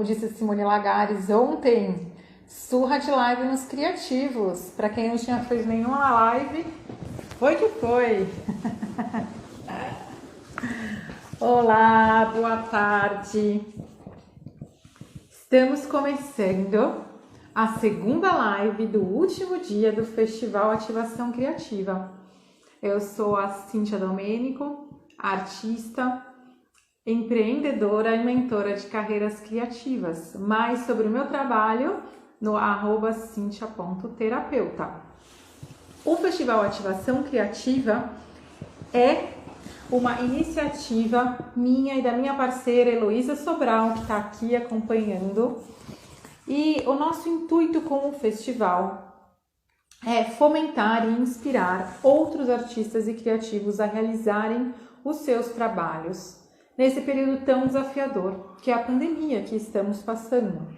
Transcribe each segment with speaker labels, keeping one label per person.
Speaker 1: disse Simone Lagares ontem, surra de live nos criativos. Para quem não tinha feito nenhuma live, foi que foi. Olá, boa tarde. Estamos começando a segunda live do último dia do Festival Ativação Criativa. Eu sou a Cíntia Domênico, artista, empreendedora e mentora de carreiras criativas. Mais sobre o meu trabalho no @cintia.terapeuta. O Festival Ativação Criativa é uma iniciativa minha e da minha parceira Heloísa Sobral, que está aqui acompanhando. E o nosso intuito com o festival é fomentar e inspirar outros artistas e criativos a realizarem os seus trabalhos nesse período tão desafiador, que é a pandemia que estamos passando.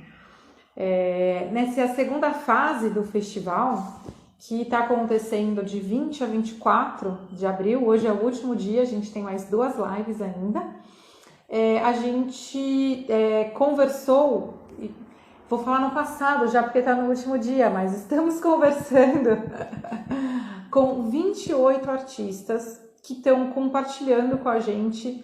Speaker 1: Nessa segunda fase do festival, que está acontecendo de 20 a 24 de abril, hoje é o último dia, a gente tem mais 2 lives ainda. A gente conversou, vou falar no passado já porque está no último dia, mas estamos conversando com 28 artistas que estão compartilhando com a gente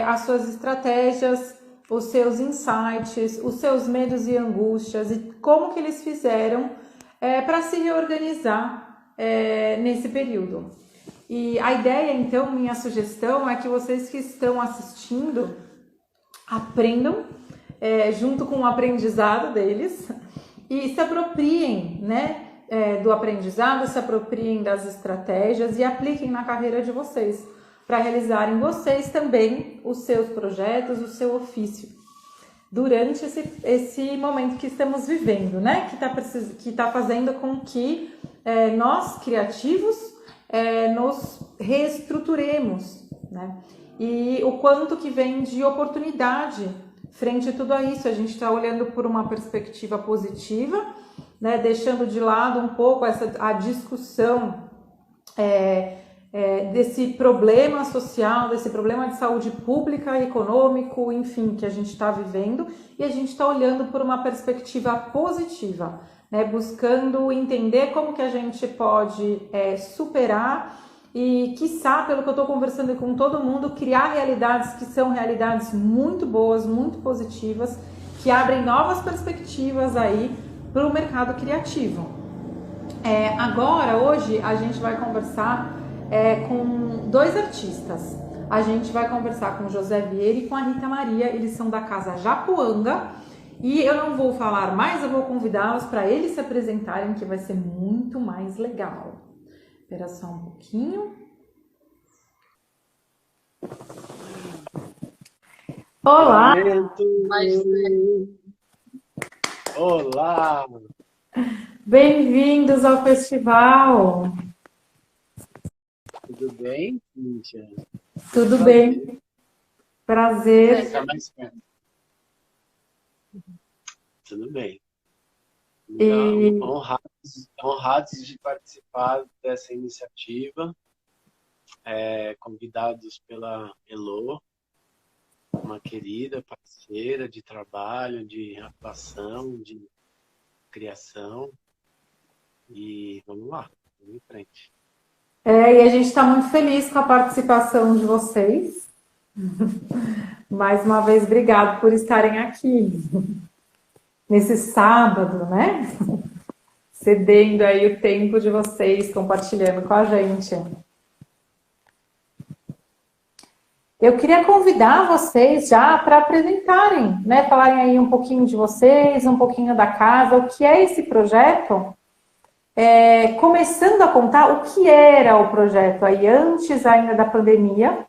Speaker 1: as suas estratégias, os seus insights, os seus medos e angústias e como que eles fizeram para se reorganizar nesse período. E a ideia, então, minha sugestão é que vocês que estão assistindo aprendam junto com o aprendizado deles e se apropriem, né, do aprendizado, se apropriem das estratégias e apliquem na carreira de vocês, para realizarem vocês também os seus projetos, o seu ofício, durante esse momento que estamos vivendo, né? Que tá fazendo com que nós, criativos, nos reestruturemos, né? E o quanto que vem de oportunidade frente a tudo isso. A gente está olhando por uma perspectiva positiva, né? Deixando de lado um pouco a discussão desse problema social, desse problema de saúde pública, econômico, enfim, que a gente está vivendo, e a gente está olhando por uma perspectiva positiva, né, buscando entender como que a gente pode superar e, quiçá, pelo que eu estou conversando com todo mundo, criar realidades que são realidades muito boas, muito positivas, que abrem novas perspectivas aí para o mercado criativo. Agora, hoje, a gente vai conversar com 2 artistas. A gente vai conversar com o José Vieira e com a Rita Maria. Eles são da Casa Japuanga. E eu não vou falar mais, eu vou convidá-los para eles se apresentarem, que vai ser muito mais legal. Espera só um pouquinho. Olá!
Speaker 2: Olá!
Speaker 1: Bem-vindos ao festival!
Speaker 2: Tudo bem, Cíntia?
Speaker 1: Tudo bem. Prazer.
Speaker 2: Tudo bem. Então, honrados de participar dessa iniciativa, convidados pela Elo, uma querida parceira de trabalho, de atuação, de criação. E vamos lá, vamos em frente.
Speaker 1: E a gente está muito feliz com a participação de vocês. Mais uma vez, obrigado por estarem aqui nesse sábado, né? Cedendo aí o tempo de vocês, compartilhando com a gente. Eu queria convidar vocês já para apresentarem, né? Falarem aí um pouquinho de vocês, um pouquinho da casa, o que é esse projeto. Começando a contar o que era o projeto aí antes ainda da pandemia,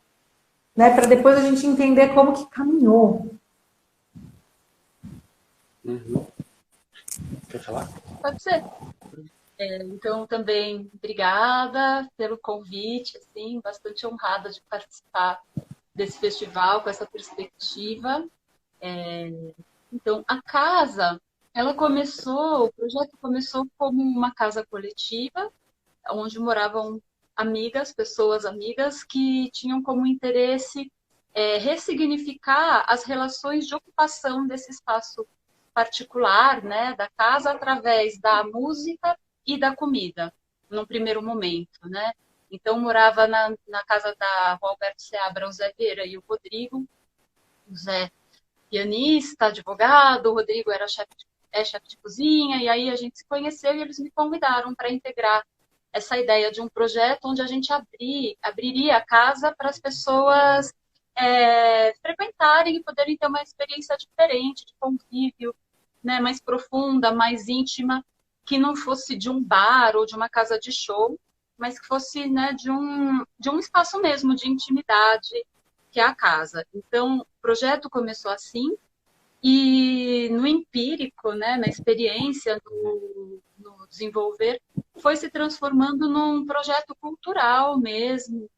Speaker 1: né, para depois a gente entender como que caminhou.
Speaker 2: Quer falar?
Speaker 3: Pode ser. Então, também, obrigada pelo convite, assim, bastante honrada de participar desse festival com essa perspectiva. Então, a casa... o projeto começou como uma casa coletiva, onde moravam pessoas amigas, que tinham como interesse ressignificar as relações de ocupação desse espaço particular, né, da casa, através da música e da comida, num primeiro momento, né? Então, morava na casa da Rua Alberto Seabra, o Zé Vieira e o Rodrigo. O Zé, pianista, advogado, o Rodrigo era chefe de cozinha, e aí a gente se conheceu e eles me convidaram para integrar essa ideia de um projeto onde a gente abriria a casa para as pessoas frequentarem e poderem ter uma experiência diferente de convívio, né, mais profunda, mais íntima, que não fosse de um bar ou de uma casa de show, mas que fosse, né, de um espaço mesmo de intimidade, que é a casa. Então, o projeto começou assim, e no empírico, né, na experiência, no desenvolver, foi se transformando num projeto cultural mesmo.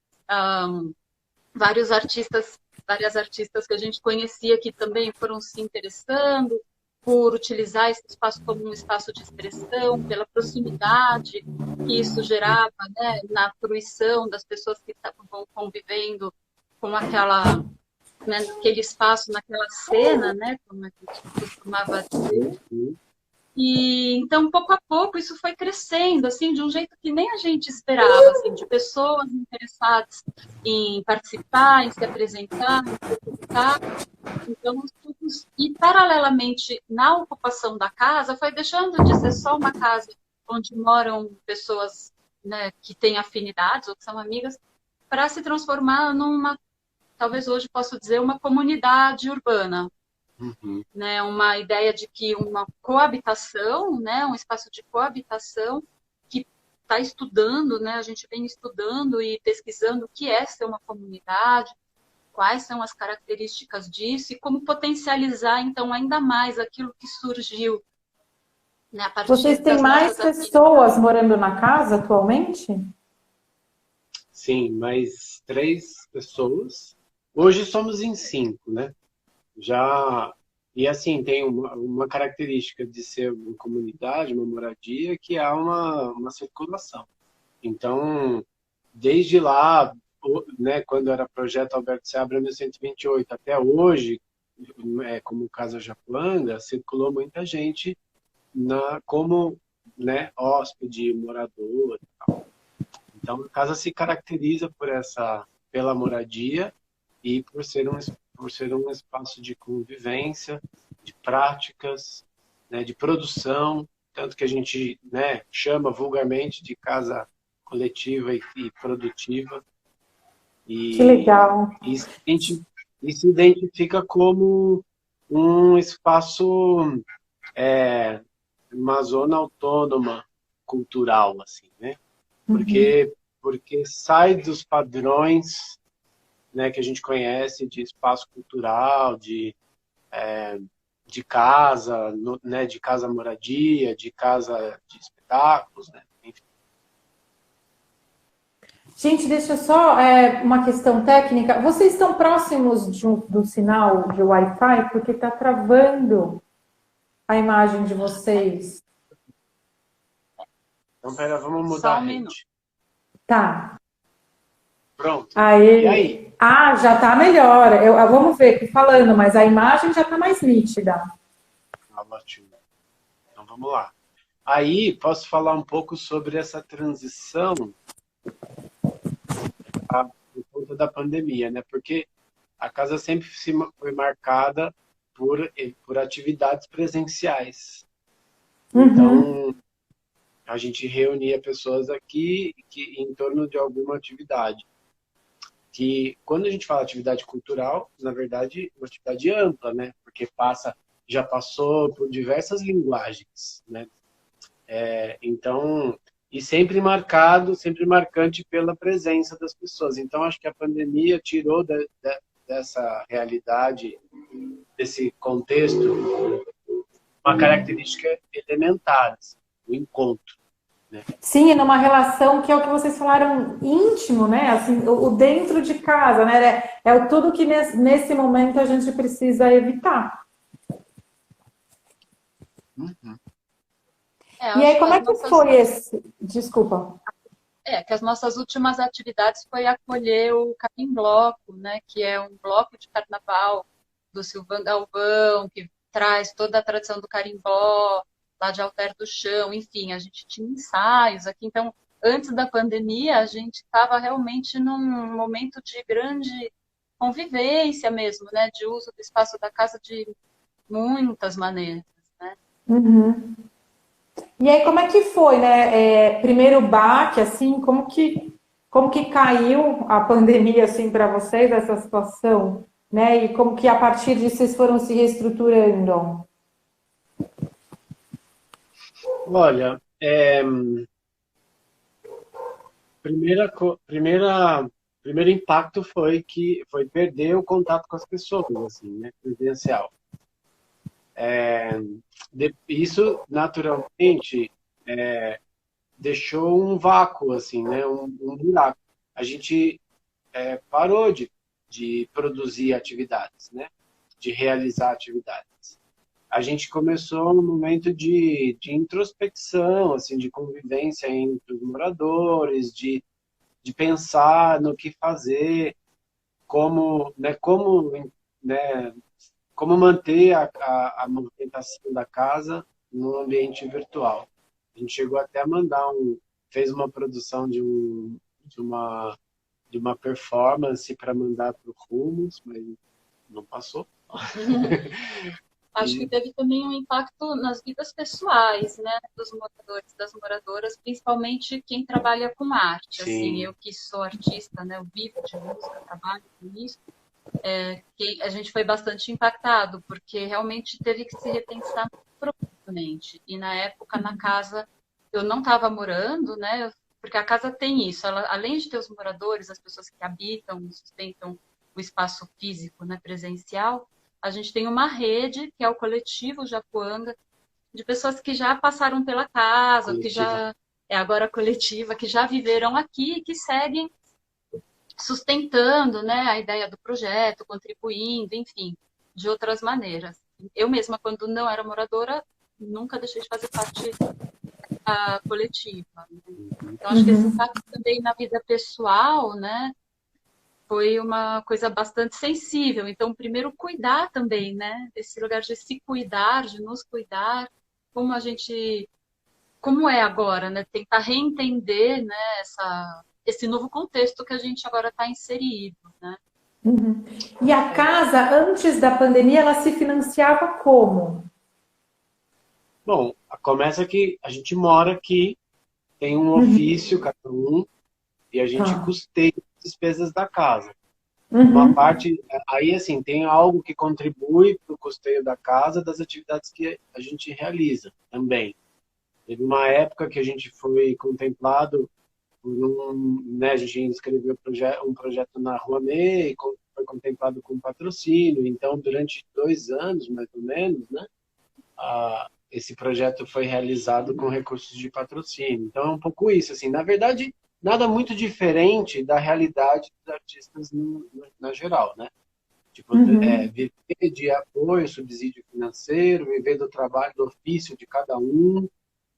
Speaker 3: Várias artistas que a gente conhecia que também foram se interessando por utilizar esse espaço como um espaço de expressão, pela proximidade que isso gerava, né, na fruição das pessoas que estavam convivendo com aquela, né, naquele espaço, naquela cena, né, como a gente costumava dizer. E então, pouco a pouco, isso foi crescendo, assim, de um jeito que nem a gente esperava, assim, de pessoas interessadas em participar, em se apresentar, em se ocupa. Então, e paralelamente, na ocupação da casa, foi deixando de ser só uma casa onde moram pessoas, né, que têm afinidades ou que são amigas, para se transformar numa, talvez hoje posso dizer, uma comunidade urbana. Né, uma ideia de que uma coabitação, né, um espaço de coabitação que está estudando, né, a gente vem estudando e pesquisando o que é ser uma comunidade, quais são as características disso e como potencializar, então, ainda mais aquilo que surgiu, né, a partir
Speaker 1: Vocês têm
Speaker 3: das
Speaker 1: mais
Speaker 3: nossas
Speaker 1: pessoas morando na casa atualmente?
Speaker 2: Sim, mais 3 pessoas. Hoje somos em 5, né? Já, e assim, tem uma característica de ser uma comunidade, uma moradia, que há uma circulação. Então, desde lá, né, quando era projeto Alberto Seabra 1128, até hoje, como Casa Japuanga, circulou muita gente como, né, hóspede, morador e tal. Então, a casa se caracteriza pela moradia e por ser um espaço de convivência, de práticas, né, de produção, tanto que a gente, né, chama vulgarmente de casa coletiva e produtiva.
Speaker 1: Que legal.
Speaker 2: E se identifica como um espaço, uma zona autônoma cultural, assim, né? Porque sai dos padrões, né, que a gente conhece de espaço cultural, de casa, né, de casa moradia, de casa de espetáculos, né? Enfim.
Speaker 1: Gente, deixa só uma questão técnica. Vocês estão próximos do sinal de Wi-Fi? Porque está travando a imagem de vocês.
Speaker 2: Então, pera, vamos mudar
Speaker 3: Só
Speaker 2: a
Speaker 3: um
Speaker 2: rede.
Speaker 3: minuto.
Speaker 1: Tá.
Speaker 2: Pronto.
Speaker 1: Aí.
Speaker 2: E aí?
Speaker 1: Ah, já está melhor. Vamos ver aqui falando, mas a imagem já está mais nítida.
Speaker 2: Ótimo. Então, vamos lá. Aí, posso falar um pouco sobre essa transição por conta da pandemia, né? Porque a casa sempre foi marcada por atividades presenciais. Então, a gente reunia pessoas aqui em torno de alguma atividade. Que, quando a gente fala atividade cultural, na verdade, é uma atividade ampla, né? Porque já passou por diversas linguagens, né? Então, e sempre marcante pela presença das pessoas. Então, acho que a pandemia tirou dessa realidade, desse contexto, uma característica elementar, assim, o encontro. Né?
Speaker 1: Sim, numa relação que é o que vocês falaram, íntimo, né? Assim, o dentro de casa, né? É tudo que nesse momento a gente precisa evitar. E aí, como é que foi esse... Desculpa.
Speaker 3: que as nossas últimas atividades foi acolher o Capim Bloco, né, que é um bloco de carnaval do Silvan Galvão, que traz toda a tradição do carimbó, lá de Alter do Chão, enfim, a gente tinha ensaios aqui. Então, antes da pandemia, a gente estava realmente num momento de grande convivência mesmo, né, de uso do espaço da casa de muitas maneiras, né?
Speaker 1: Uhum. E aí, como é que foi, né? Primeiro baque, assim, como que caiu a pandemia, assim, para vocês, essa situação, né? E como que a partir disso vocês foram se reestruturando?
Speaker 2: Olha, primeiro impacto foi perder o contato com as pessoas, assim, né? Presencial. Isso, naturalmente, deixou um vácuo, assim, né? Um buraco. A gente parou de produzir atividades, né? De realizar atividades. A gente começou num momento de introspecção, assim, de convivência entre os moradores, de pensar no que fazer, né, como manter a movimentação da casa no ambiente virtual. A gente chegou até a fez uma produção de uma performance para mandar para o Rumos, mas não passou.
Speaker 3: Acho que teve também um impacto nas vidas pessoais, né, dos moradores, das moradoras, principalmente quem trabalha com arte.
Speaker 2: Sim.
Speaker 3: Assim, eu que sou artista, né, eu vivo de música, trabalho com isso, que a gente foi bastante impactado, porque realmente teve que se repensar profundamente. E na época, na casa, eu não estava morando, né, porque a casa tem isso, ela, além de ter os moradores, as pessoas que habitam, sustentam o espaço físico, né, presencial, a gente tem uma rede, que é o coletivo Japuanga, de pessoas que já passaram pela casa, coletiva. Que já é agora coletiva, que já viveram aqui e que seguem sustentando, né, a ideia do projeto, contribuindo, enfim, de outras maneiras. Eu mesma, quando não era moradora, nunca deixei de fazer parte da coletiva. Então, acho que esse impacto também na vida pessoal, né, foi uma coisa bastante sensível. Então, primeiro, cuidar também, né? Esse lugar de se cuidar, de nos cuidar, como é agora, né? Tentar reentender, né, esse novo contexto que a gente agora está inserido, né?
Speaker 1: Uhum. E a casa, antes da pandemia, ela se financiava como?
Speaker 2: Bom, começa que a gente mora aqui, tem um ofício, cada um, e a gente custeia despesas da casa. Uma parte, aí assim, tem algo que contribui para o custeio da casa, das atividades que a gente realiza também. Teve uma época que a gente foi contemplado por né, a gente inscreveu um projeto na Rouanet e foi contemplado com patrocínio. Então, durante 2 anos, mais ou menos, né, esse projeto foi realizado com recursos de patrocínio. Então, é um pouco isso, assim, na verdade, nada muito diferente da realidade dos artistas na geral, né? Tipo, viver de apoio, subsídio financeiro, viver do trabalho, do ofício de cada um,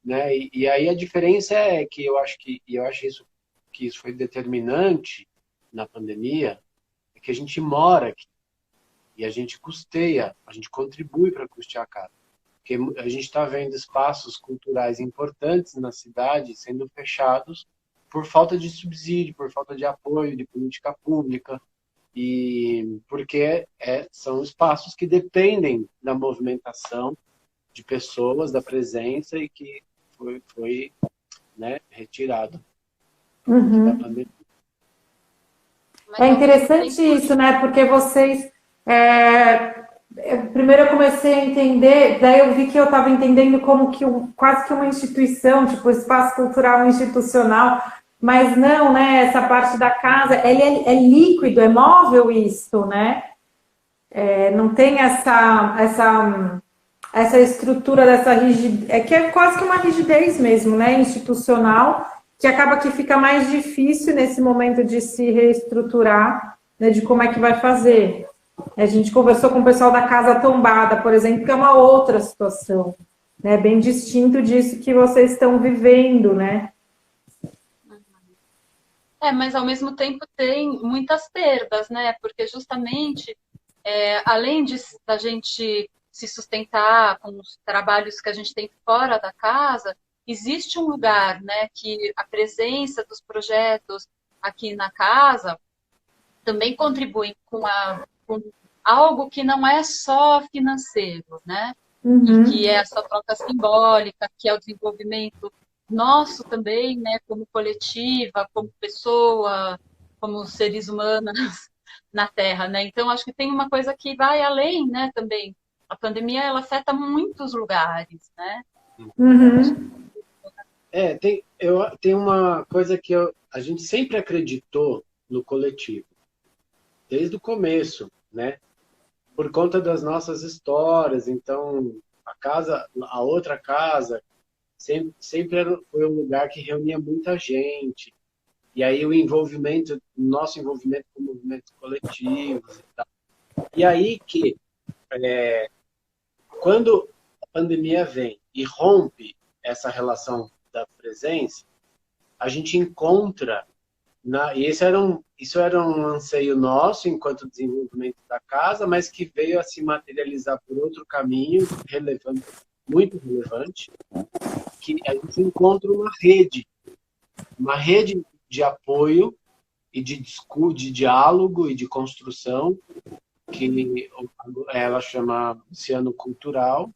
Speaker 2: né? E aí a diferença é que eu acho que isso foi determinante na pandemia, é que a gente mora aqui e a gente custeia, a gente contribui para custear a casa. Porque a gente está vendo espaços culturais importantes na cidade sendo fechados por falta de subsídio, por falta de apoio, de política pública, e porque são espaços que dependem da movimentação de pessoas, da presença, e que foi né, retirado da pandemia.
Speaker 1: É interessante isso, né? Porque vocês... Primeiro eu comecei a entender, daí eu vi que eu estava entendendo como que quase que uma instituição, tipo espaço cultural institucional, mas não, né? Essa parte da casa, ele é líquido, é móvel isso, né? Não tem essa estrutura dessa rigidez, que é quase que uma rigidez mesmo, né? Institucional, que acaba que fica mais difícil nesse momento de se reestruturar, né? De como é que vai fazer. A gente conversou com o pessoal da Casa Tombada, por exemplo, que é uma outra situação, né? Bem distinto disso que vocês estão vivendo, né?
Speaker 3: Mas ao mesmo tempo tem muitas perdas, né? Porque justamente, além da gente se sustentar com os trabalhos que a gente tem fora da casa, existe um lugar, né, que a presença dos projetos aqui na casa também contribuem com algo que não é só financeiro, né? E
Speaker 1: Uhum,
Speaker 3: que é essa troca simbólica, que é o desenvolvimento nosso também, né? Como coletiva, como pessoa, como seres humanos na Terra, né? Então, acho que tem uma coisa que vai além, né? Também a pandemia ela afeta muitos lugares, né? Acho que
Speaker 1: uhum,
Speaker 2: Tem uma coisa que a gente sempre acreditou no coletivo, desde o começo, né? Por conta das nossas histórias. Então, a outra casa, sempre foi um lugar que reunia muita gente. E aí nosso envolvimento com movimentos coletivos e tal. E aí que, quando a pandemia vem e rompe essa relação da presença, a gente encontra e isso era um anseio nosso enquanto desenvolvimento da casa, mas que veio a se materializar por outro caminho relevante, muito relevante, que a gente encontra uma rede de apoio e de diálogo e de construção, que ela chama Oceano Cultural,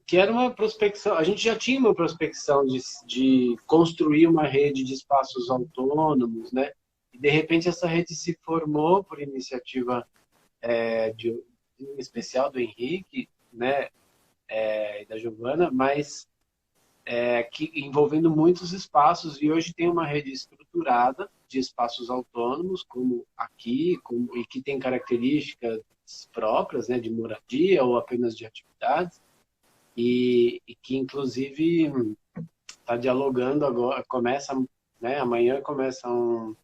Speaker 2: que era uma prospecção. A gente já tinha uma prospecção de construir uma rede de espaços autônomos, né? E de repente essa rede se formou por iniciativa em especial do Henrique, né? E da Giovana, mas que envolvendo muitos espaços, e hoje tem uma rede estruturada de espaços autônomos, como aqui, e que tem características próprias, né, de moradia ou apenas de atividades, e que inclusive está dialogando agora, né, amanhã começa um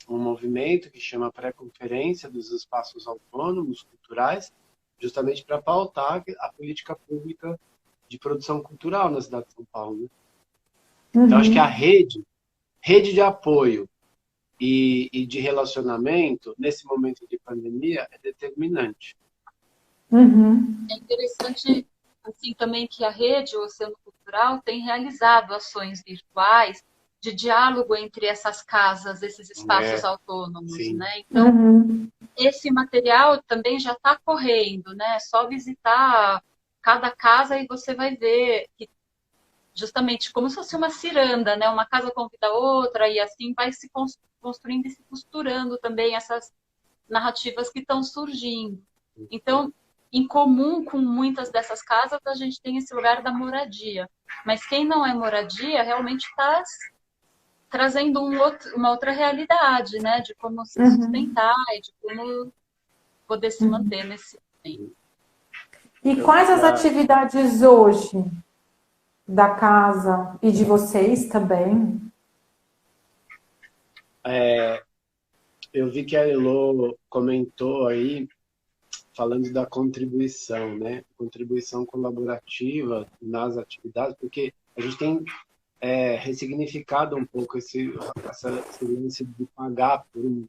Speaker 2: movimento que chama Pré-Conferência dos Espaços Autônomos Culturais, justamente para pautar a política pública de produção cultural na cidade de São Paulo. Né? Então, acho que a
Speaker 1: uhum,
Speaker 2: rede de apoio e de relacionamento, nesse momento de pandemia, é determinante.
Speaker 1: uhum,
Speaker 3: É interessante assim também que a rede o Oceano Cultural tem realizado ações virtuais de diálogo entre essas casas, esses espaços autônomos,
Speaker 2: Sim.
Speaker 3: né? Então,
Speaker 1: uhum,
Speaker 3: esse material também já está correndo, né? É só visitar cada casa e você vai ver que justamente como se fosse uma ciranda, né? Uma casa convida a outra e assim vai se construindo e se costurando também essas narrativas que estão surgindo. Então, em comum com muitas dessas casas, a gente tem esse lugar da moradia. Mas quem não é moradia realmente está trazendo uma outra realidade, né? De como se
Speaker 1: uhum,
Speaker 3: sustentar e de como poder se
Speaker 1: uhum.
Speaker 3: manter nesse momento.
Speaker 1: E
Speaker 2: Eu,
Speaker 1: quais as
Speaker 2: já,
Speaker 1: atividades hoje da casa e de vocês também?
Speaker 2: eu vi que a Elo comentou aí, falando da contribuição, né? Contribuição colaborativa nas atividades, porque a gente tem ressignificado um pouco esse lance de pagar por um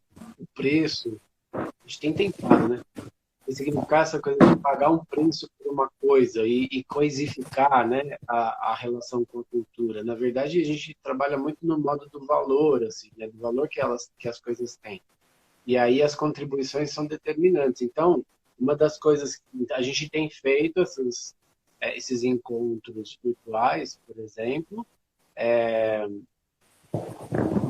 Speaker 2: preço. A gente tem tentado, né? Ressignificar essa coisa de pagar um preço por uma coisa e coisificar, né, a relação com a cultura. Na verdade, a gente trabalha muito no modo do valor, assim, né, do valor que as coisas têm. E aí as contribuições são determinantes. Então, uma das coisas que a gente tem feito, esses encontros virtuais, por exemplo,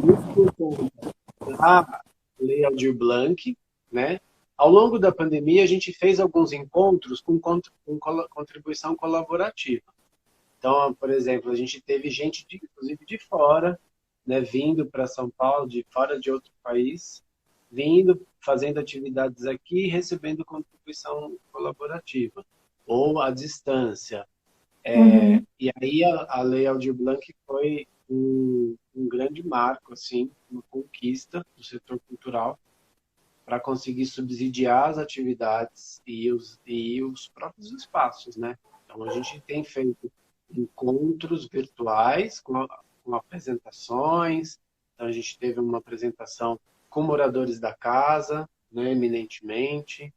Speaker 2: muito por conta da Lei Aldir Blanc, né? Ao longo da pandemia, a gente fez alguns encontros com contribuição colaborativa. Então, por exemplo, a gente teve gente, inclusive de fora, né, vindo para São Paulo, de fora de outro país, vindo, fazendo atividades aqui e recebendo contribuição colaborativa, ou à distância.
Speaker 1: Uhum,
Speaker 2: E aí a Lei Aldir Blanc foi um grande marco, assim, uma conquista do setor cultural para conseguir subsidiar as atividades e os próprios espaços, né? Então a gente tem feito encontros virtuais com apresentações, Então, a gente teve uma apresentação com moradores da casa, né, eminentemente,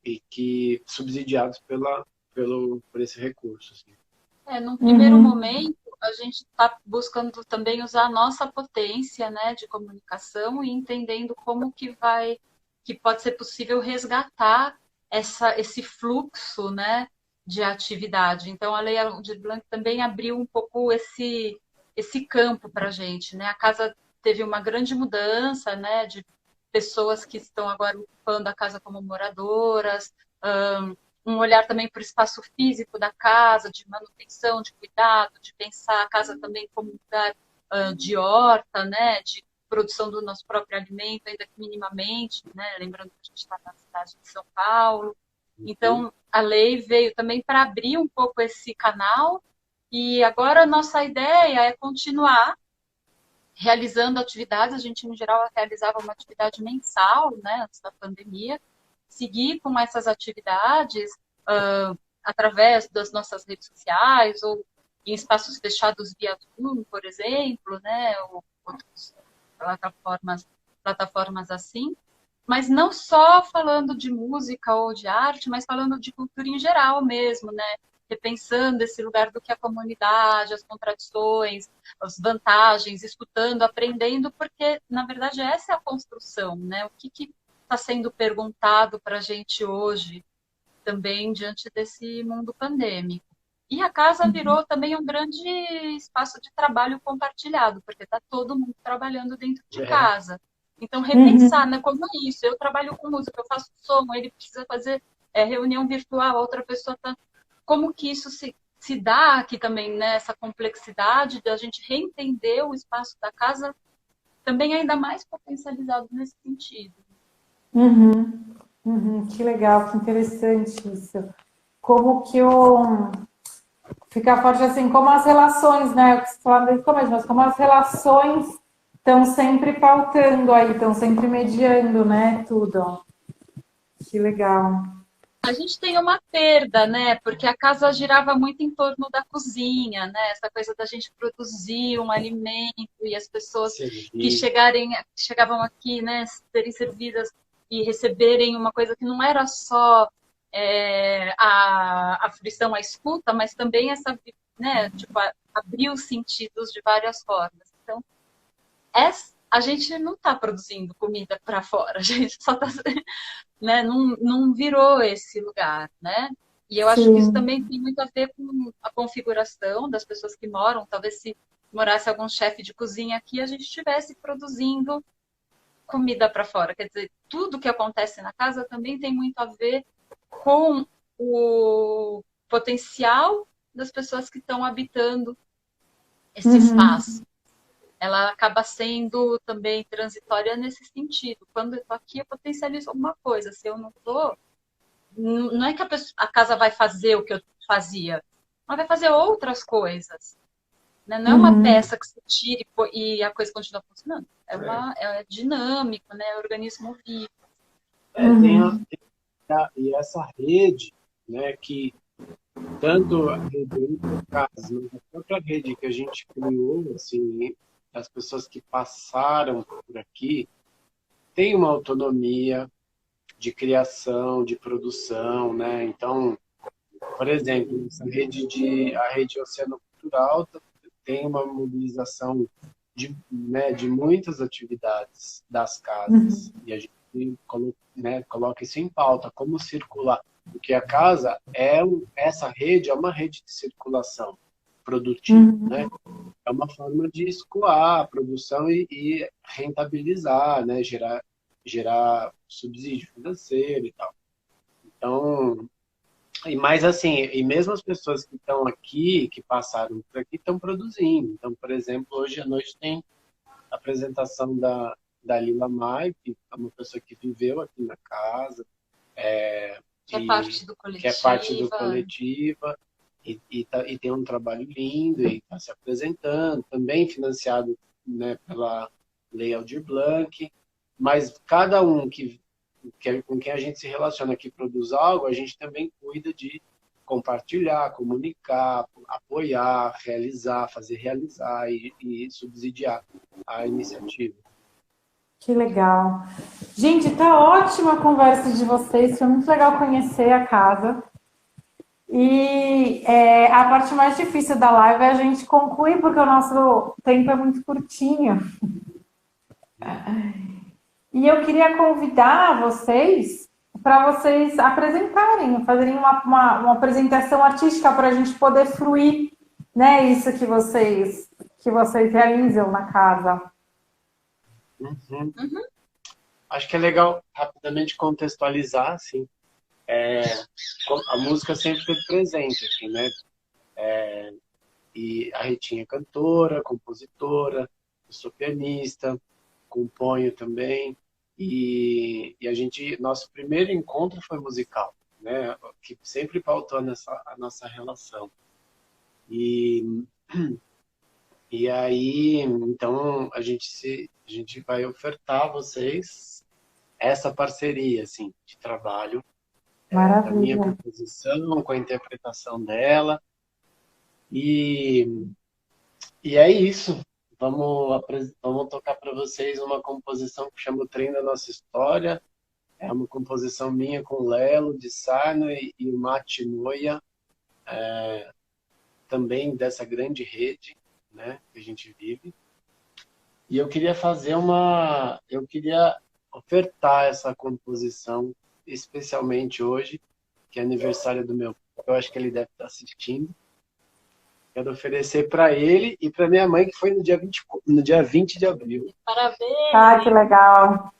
Speaker 2: e que subsidiados por esse recurso. Assim.
Speaker 3: Num primeiro momento, a gente está buscando também usar a nossa potência, né, de comunicação e entendendo como que pode ser possível resgatar esse fluxo, né, de atividade. Então, a Lei Aldir Blanc também abriu um pouco esse campo para a gente, né? A casa teve uma grande mudança, né, de pessoas que estão agora ocupando a casa como moradoras, um olhar também para o espaço físico da casa, de manutenção, de cuidado, de pensar a casa também como um lugar de horta, né, de produção do nosso próprio alimento, ainda que minimamente, né, lembrando que a gente está na cidade de São Paulo. Então, a lei veio também para abrir um pouco esse canal e agora a nossa ideia é continuar realizando atividades. A gente, em geral, realizava uma atividade mensal, né, antes da pandemia, seguir com essas atividades através das nossas redes sociais ou em espaços fechados via Zoom, por exemplo, né, ou outras plataformas assim, mas não só falando de música ou de arte, mas falando de cultura em geral mesmo, né, repensando esse lugar do que a comunidade, as contradições, as vantagens, escutando, aprendendo, porque, na verdade, essa é a construção, né, o que está sendo perguntado para a gente hoje, também diante desse mundo pandêmico. E a casa virou também um grande espaço de trabalho compartilhado, porque está todo mundo trabalhando dentro de casa. Então, repensar, né, como é isso? Eu trabalho com música, eu faço som, ele precisa fazer reunião virtual, a outra pessoa está... Como que isso se dá aqui também, né, essa complexidade de a gente reentender o espaço da casa, também ainda mais potencializado nesse sentido.
Speaker 1: Que legal, que interessante isso. Como que fica forte assim, como as relações, né? O que você falou desde o começo, mas como as relações estão sempre pautando aí, estão sempre mediando, né? Tudo. Que legal.
Speaker 3: A gente tem uma perda, né? Porque a casa girava muito em torno da cozinha, né? Essa coisa da gente produzir um alimento e as pessoas que chegavam aqui, né, serem servidas e receberem uma coisa que não era só a fruição, a escuta, mas também essa, né, tipo, abrir os sentidos de várias formas. Então, a gente não está produzindo comida para fora, a gente só está, né, não virou esse lugar, né? E eu acho que isso também tem muito a ver com a configuração das pessoas que moram. Talvez se morasse algum chefe de cozinha aqui, a gente estivesse produzindo comida para fora. Quer dizer, tudo que acontece na casa também tem muito a ver com o potencial das pessoas que estão habitando esse espaço. Ela acaba sendo também transitória nesse sentido. Quando eu estou aqui, eu potencializo alguma coisa. Se eu não estou, não é que a casa vai fazer o que eu fazia. Ela vai fazer outras coisas. Né? Não é uma peça que se tira e a coisa continua funcionando. É dinâmico, né? É um organismo vivo.
Speaker 2: E essa rede, né, que tanto a rede do caso, a própria rede que a gente criou, assim, as pessoas que passaram por aqui, tem uma autonomia de criação, de produção, né? Então, por exemplo, a rede Oceano Cultural tem uma mobilização de muitas atividades das casas. E a gente coloca isso em pauta, como circular. Porque a casa essa rede é uma rede de circulação produtiva, né? É uma forma de escoar a produção e rentabilizar, né? Gerar subsídio financeiro e tal. Então, mas assim, e mesmo as pessoas que estão aqui, que passaram por aqui, estão produzindo. Então, por exemplo, hoje à noite tem a apresentação da Lila Mai, que é uma pessoa que viveu aqui na casa,
Speaker 3: que é parte do
Speaker 2: Coletiva, e tem um trabalho lindo e está se apresentando, também financiado, né, pela Lei Aldir Blanc, mas cada um com quem a gente se relaciona que produz algo, a gente também cuida de compartilhar, comunicar, apoiar, realizar, fazer realizar e subsidiar a iniciativa.
Speaker 1: Que legal. Gente, tá ótima a conversa de vocês, foi muito legal conhecer a casa. E a parte mais difícil da live é a gente concluir, porque o nosso tempo é muito curtinho. E eu queria convidar vocês para vocês apresentarem, fazerem uma apresentação artística para a gente poder fruir, né, isso que vocês realizam na casa.
Speaker 2: Uhum. Acho que é legal rapidamente contextualizar, assim, a música sempre esteve presente, assim, né? E a Ritinha é cantora, compositora, eu sou pianista, componho também, e nosso primeiro encontro foi musical, né? Que sempre pautou a nossa relação. E aí, então, a gente vai ofertar a vocês essa parceria, assim, de trabalho, da minha composição, com a interpretação dela. E é isso. Vamos tocar para vocês uma composição que chama O Trem da Nossa História. É uma composição minha com o Lelo de Sarno e o Mate Moya, também dessa grande rede, né, que a gente vive. E eu queria ofertar essa composição, especialmente hoje, que é aniversário do meu pai. Eu acho que ele deve estar assistindo. Quero oferecer para ele e para minha mãe, que foi no dia 20 de abril.
Speaker 3: Parabéns!
Speaker 1: Ah, que legal!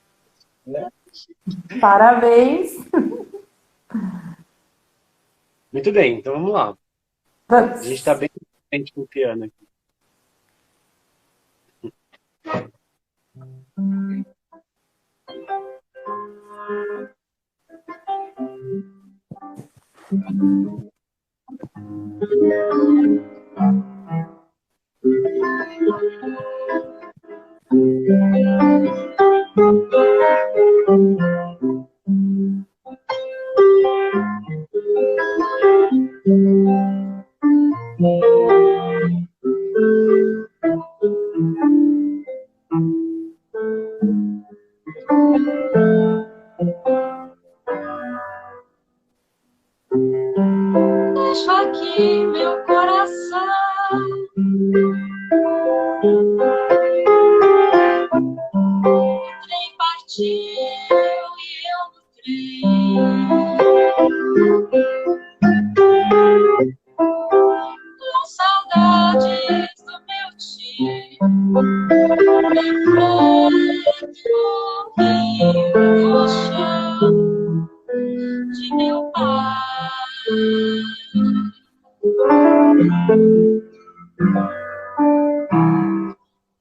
Speaker 1: Parabéns!
Speaker 2: Muito bem, então vamos lá. A gente está bem contente com o piano aqui.
Speaker 3: Deixo aqui meu coração. O trem partiu e eu no trem. Com saudades do meu tio. Lembrando o chão de meu pai.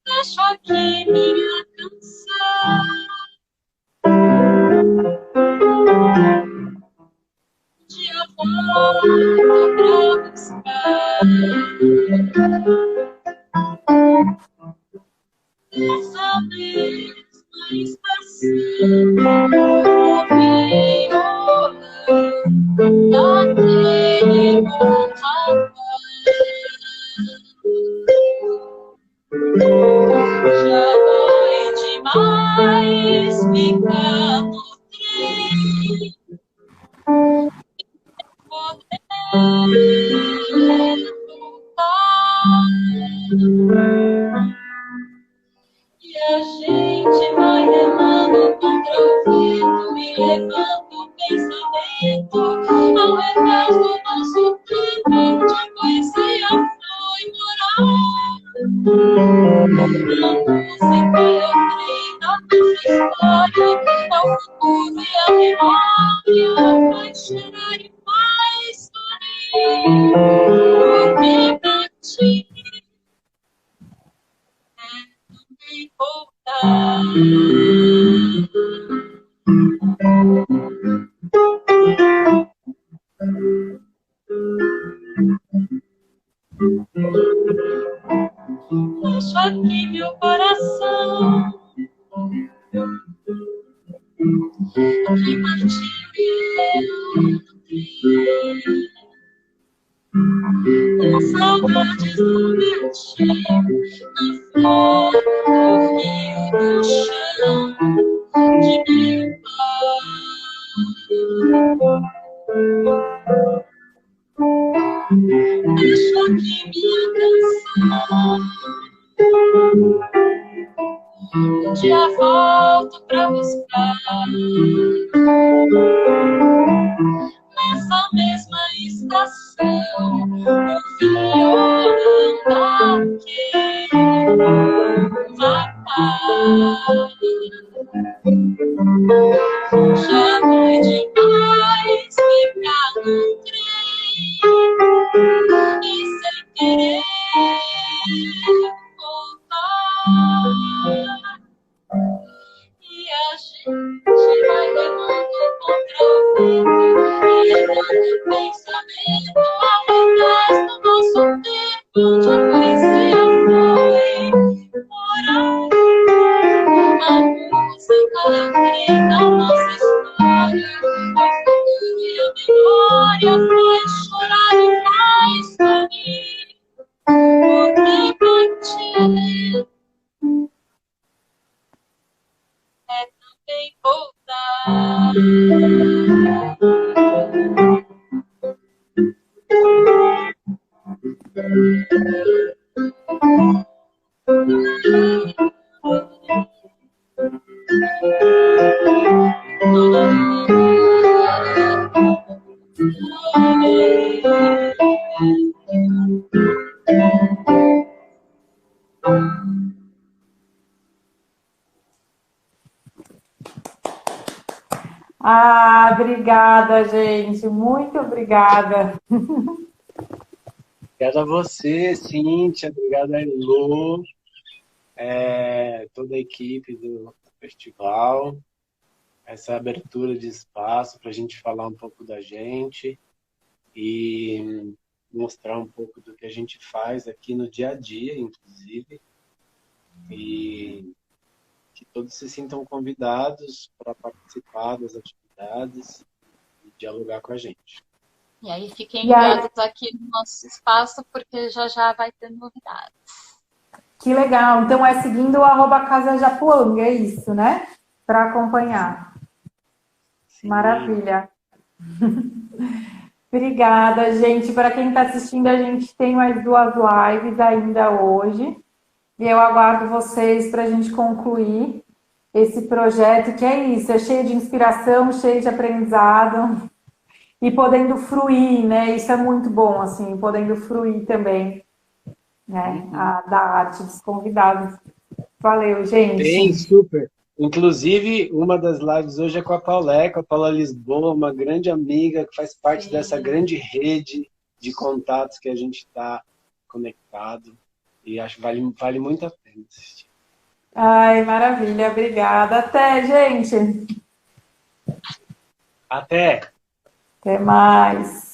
Speaker 3: Deixo aqui minha canção. De volta pra buscar. Dessa vez na estação. Ouvi rolando daquele bom rapaz. Já foi demais ficar no trem. Poder voltar. E a gente vai remando contra o vento e levando o pensamento ao revés do nosso tempo de poesia foi morar. A música é o trem da nossa história, é o futuro e a memória, vai cheirar e vai sorrir. Porque pra ti e voltar. Deixo aqui meu coração. Que partiu e eu no trem. saudades do meu cheiro, na flor do rio, no chão de meu pai. Deixa que minha canção um dia volto pra buscar nessa mesma estação o violão daquele rapaz. Já foi demais ficar no trem e sem querer voltar. E a gente vai remando contra o vento, e levando pensamento ao invés do nosso tempo, onde a poesia foi por aí. A música grita a nossa história, vai falando e a memória faz chorar e faz sorrir. O que partir é também voltar.
Speaker 1: Ah, obrigada, gente. Muito obrigada.
Speaker 2: Obrigado a você, Cíntia. Obrigado a Elô, toda a equipe do festival. Essa abertura de espaço para a gente falar um pouco da gente e mostrar um pouco do que a gente faz aqui no dia a dia, inclusive. E que todos se sintam convidados para participar das atividades e dialogar com a gente.
Speaker 3: E aí fiquem ligados aqui no nosso espaço, porque já já vai ter novidades.
Speaker 1: Que legal. Então é seguindo o @Casa Japuanga, é isso, né? Para acompanhar. Sim. Maravilha. Obrigada, gente. Para quem está assistindo, a gente tem mais 2 lives ainda hoje. E eu aguardo vocês para a gente concluir esse projeto, que é isso, é cheio de inspiração, cheio de aprendizado e podendo fruir, né? Isso é muito bom, assim, podendo fruir também, né? Da arte dos convidados. Valeu, gente.
Speaker 2: Bem, super. Inclusive, uma das lives hoje é com a Paula Lisboa, uma grande amiga que faz parte dessa grande rede de contatos que a gente está conectado. E acho que vale muito a pena assistir.
Speaker 1: Ai, maravilha. Obrigada. Até, gente.
Speaker 2: Até.
Speaker 1: Até mais.